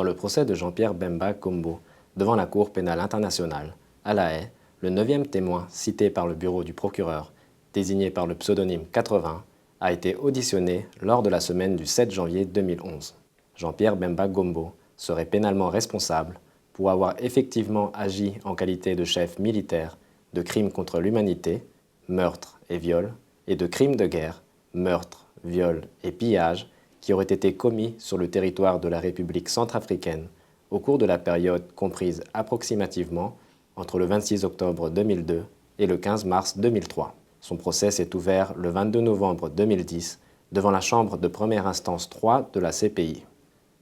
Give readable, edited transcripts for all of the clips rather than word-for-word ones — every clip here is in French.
le procès de Jean-Pierre Bemba Gombo devant la Cour pénale internationale, à La Haye, le 9e témoin cité par le bureau du procureur, désigné par le pseudonyme 80, a été auditionné lors de la semaine du 7 janvier 2011. Jean-Pierre Bemba Gombo serait pénalement responsable pour avoir effectivement agi en qualité de chef militaire de crimes contre l'humanité, meurtre et viol, et de crimes de guerre, meurtre, viol et pillage, qui auraient été commis sur le territoire de la République centrafricaine au cours de la période comprise approximativement entre le 26 octobre 2002 et le 15 mars 2003. Son procès s'est ouvert le 22 novembre 2010 devant la Chambre de première instance 3 de la CPI.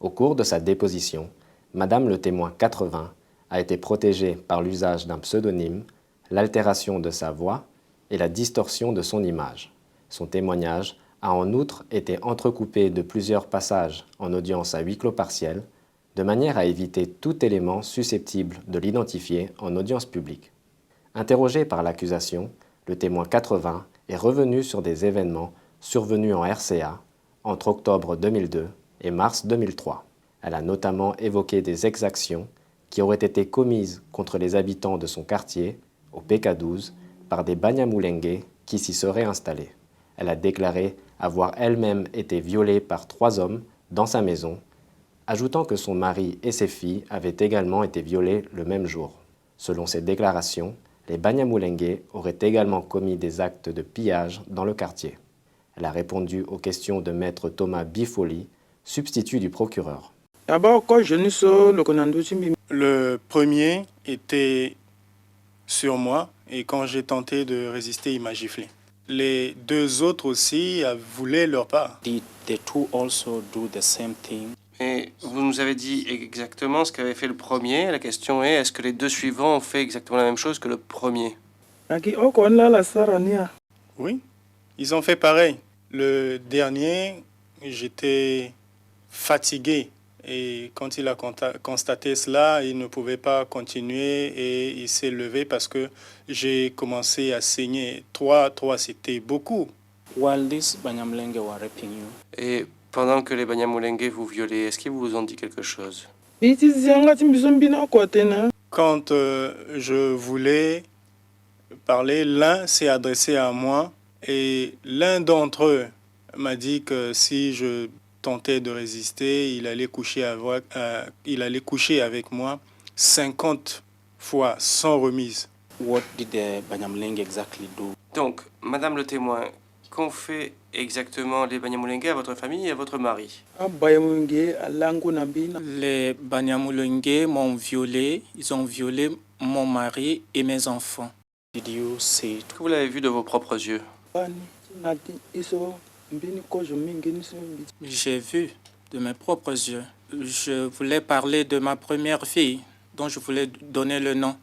Au cours de sa déposition, Madame le témoin 80 a été protégée par l'usage d'un pseudonyme, l'altération de sa voix et la distorsion de son image. Son témoignage a en outre été entrecoupé de plusieurs passages en audience à huis clos partiel, de manière à éviter tout élément susceptible de l'identifier en audience publique. Interrogé par l'accusation, le témoin 80 est revenu sur des événements survenus en RCA entre octobre 2002 et mars 2003. Elle a notamment évoqué des exactions qui auraient été commises contre les habitants de son quartier, au PK12, par des Banyamulenge qui s'y seraient installés. Elle a déclaré avoir elle-même été violée par 3 hommes dans sa maison, ajoutant que son mari et ses filles avaient également été violés le même jour. Selon ses déclarations, les Banyamulenge auraient également commis des actes de pillage dans le quartier. Elle a répondu aux questions de maître Thomas Bifoli, substitut du procureur. Le premier était sur moi et quand j'ai tenté de résister, il m'a giflé. Les 2 autres aussi voulaient leur part. Did the two also do the same thing? Et vous nous avez dit exactement ce qu'avait fait le premier. La question est, est-ce que les 2 suivants ont fait exactement la même chose que le premier? Oui, ils ont fait pareil. Le dernier, j'étais fatigué. Et quand il a constaté cela, il ne pouvait pas continuer et il s'est levé parce que j'ai commencé à saigner. 3, c'était beaucoup. While these Banyamulenge were raping you, Et pendant que les Banyamulenge vous violaient, est-ce qu'ils vous ont dit quelque chose? Quand je voulais parler, l'un s'est adressé à moi et l'un d'entre eux m'a dit que si je tentais de résister, il allait coucher avec moi 50 fois sans remise. what did the Banyamulenge exactly do? Donc, Madame le témoin, qu'ont fait exactement les Banyamulenge à votre famille et à votre mari? Les Banyamulenge m'ont violé. Ils ont violé mon mari et mes enfants. Did you see it? Est-ce que vous l'avez vu de vos propres yeux? J'ai vu de mes propres yeux. Je voulais parler de ma première fille, dont je voulais donner le nom.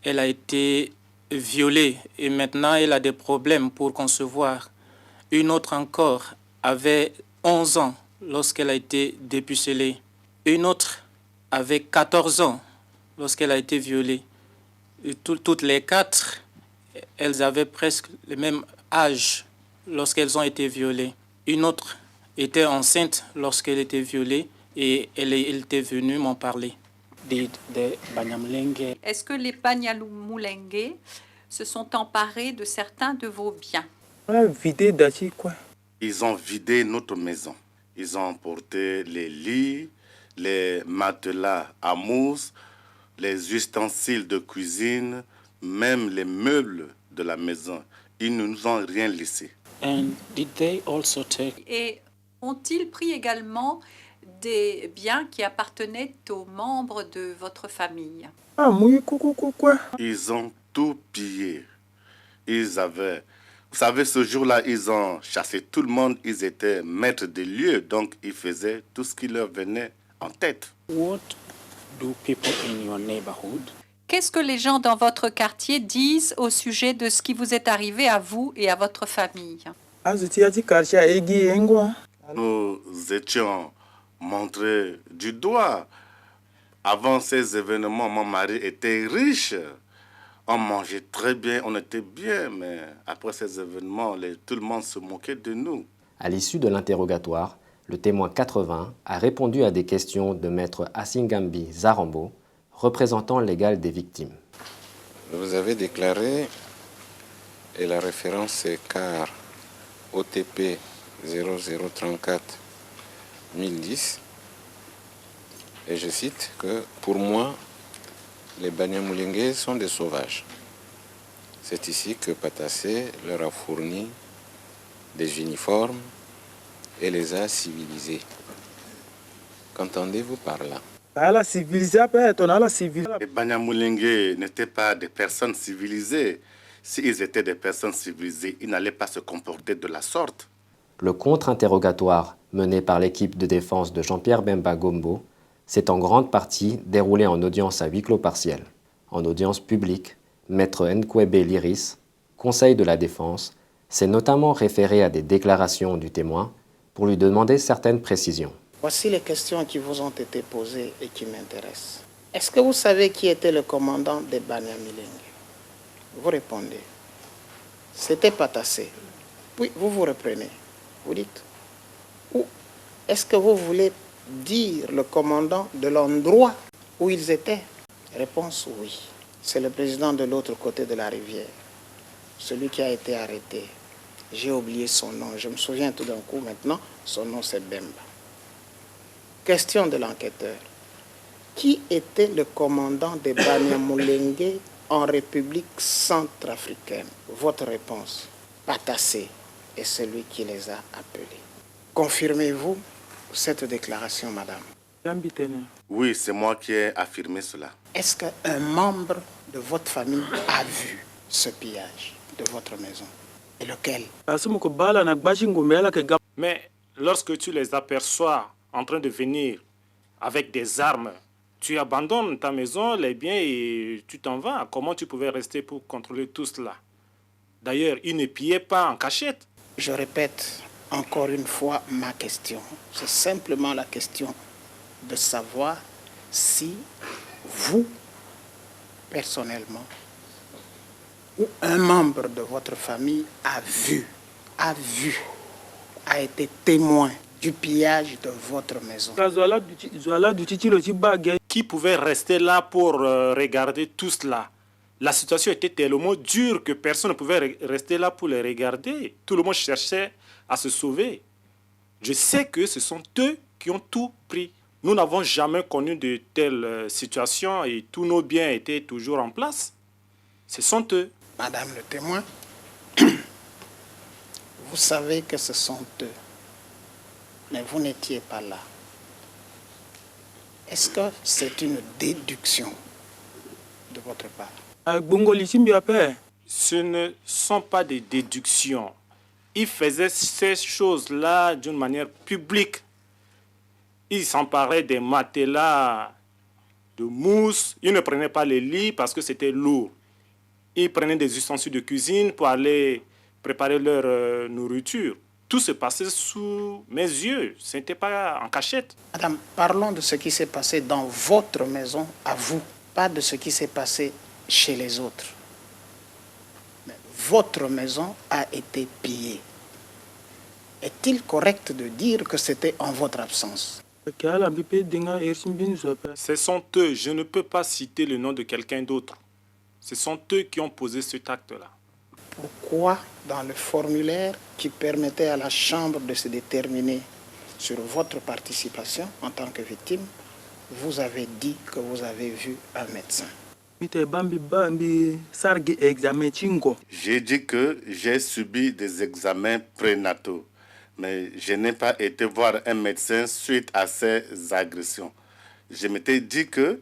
Elle a été violée et maintenant elle a des problèmes pour concevoir. Une autre encore avait 11 ans lorsqu'elle a été dépucelée. Une autre avait 14 ans lorsqu'elle a été violée. Et toutes les 4, elles avaient presque le même âge lorsqu'elles ont été violées. Une autre était enceinte lorsqu'elle était violée et elle était venue m'en parler. Did the Banyamulenge... Est-ce que les Banyamulenge se sont emparés de certains de vos biens? Ils ont vidé notre maison. Ils ont emporté les lits, les matelas à mousse, les ustensiles de cuisine, même les meubles de la maison. Ils ne nous ont rien laissé. And did they also take... Et ont-ils pris également des biens qui appartenaient aux membres de votre famille? Ils ont tout pillé. Vous savez, ce jour-là, ils ont chassé tout le monde. Ils étaient maîtres des lieux, donc ils faisaient tout ce qui leur venait en tête. What do people in your neighborhood... Qu'est-ce que les gens dans votre quartier disent au sujet de ce qui vous est arrivé à vous et à votre famille? Nous étions montrés du doigt. Avant ces événements, mon mari était riche. On mangeait très bien, on était bien, mais après ces événements, tout le monde se moquait de nous. À l'issue de l'interrogatoire, le témoin 80 a répondu à des questions de maître Asingambi Zarambo, représentant légal des victimes. Vous avez déclaré, et la référence est CAR OTP 0034 1010, et je cite que pour moi, les Banyamulenge sont des sauvages. C'est ici que Patassé leur a fourni des uniformes et les a civilisés. Qu'entendez-vous par là? Les Banyamulenge n'étaient pas des personnes civilisées. S'ils étaient des personnes civilisées, ils n'allaient pas se comporter de la sorte. Le contre-interrogatoire mené par l'équipe de défense de Jean-Pierre Bemba Gombo s'est en grande partie déroulé en audience à huis clos partiel. En audience publique, Maître Nkwebe Liris, conseil de la défense, s'est notamment référé à des déclarations du témoin pour lui demander certaines précisions. Voici les questions qui vous ont été posées et qui m'intéressent. Est-ce que vous savez qui était le commandant des Banyamulenge? Vous répondez. C'était Patassé. Puis vous vous reprenez. Vous dites. Ou est-ce que vous voulez dire le commandant de l'endroit où ils étaient? Réponse oui. C'est le président de l'autre côté de la rivière. Celui qui a été arrêté. J'ai oublié son nom. Je me souviens tout d'un coup maintenant. Son nom c'est Bemba. Question de l'enquêteur. Qui était le commandant des Banyamulenge en République centrafricaine? Votre réponse. Patassé est celui qui les a appelés. Confirmez-vous cette déclaration, madame? Oui, c'est moi qui ai affirmé cela. Est-ce qu'un membre de votre famille a vu ce pillage de votre maison? Et lequel? Mais lorsque tu les aperçois en train de venir avec des armes, tu abandonnes ta maison, les biens et tu t'en vas. Comment tu pouvais rester pour contrôler tout cela? D'ailleurs, ils ne pillaient pas en cachette. Je répète encore une fois ma question. C'est simplement la question de savoir si vous, personnellement, ou un membre de votre famille a été témoin du pillage de votre maison. Qui pouvait rester là pour regarder tout cela? La situation était tellement dure que personne ne pouvait rester là pour les regarder. Tout le monde cherchait à se sauver. Je sais que ce sont eux qui ont tout pris. Nous n'avons jamais connu de telles situations et tous nos biens étaient toujours en place. Ce sont eux. Madame le témoin, vous savez que ce sont eux, mais vous n'étiez pas là. Est-ce que c'est une déduction de votre part? Ce ne sont pas des déductions. Ils faisaient ces choses-là d'une manière publique. Ils s'emparaient des matelas de mousse. Ils ne prenaient pas les lits parce que c'était lourd. Ils prenaient des ustensiles de cuisine pour aller préparer leur nourriture. Tout se passait sous mes yeux. Ce n'était pas en cachette. Madame, parlons de ce qui s'est passé dans votre maison à vous, pas de ce qui s'est passé chez les autres. Mais votre maison a été pillée. Est-il correct de dire que c'était en votre absence? Ce sont eux. Je ne peux pas citer le nom de quelqu'un d'autre. Ce sont eux qui ont posé cet acte-là. Pourquoi, dans le formulaire qui permettait à la Chambre de se déterminer sur votre participation en tant que victime, vous avez dit que vous avez vu un médecin? J'ai dit que j'ai subi des examens prénataux, mais je n'ai pas été voir un médecin suite à ces agressions. Je m'étais dit que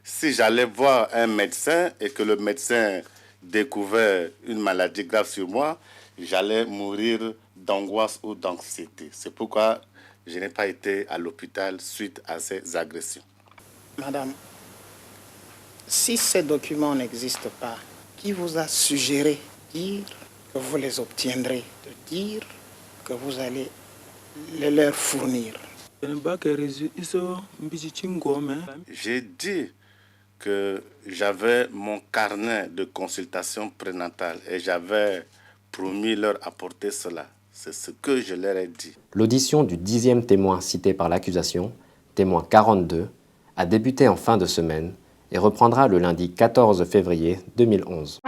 si j'allais voir un médecin et que le médecin découvrait une maladie grave sur moi, j'allais mourir d'angoisse ou d'anxiété. C'est pourquoi je n'ai pas été à l'hôpital suite à ces agressions. Madame, si ces documents n'existent pas, qui vous a suggéré de dire que vous les obtiendrez, de dire que vous allez les leur fournir? J'ai dit que j'avais mon carnet de consultation prénatale et j'avais promis leur apporter cela. C'est ce que je leur ai dit. L'audition du 10e témoin cité par l'accusation, témoin 42, a débuté en fin de semaine et reprendra le lundi 14 février 2011.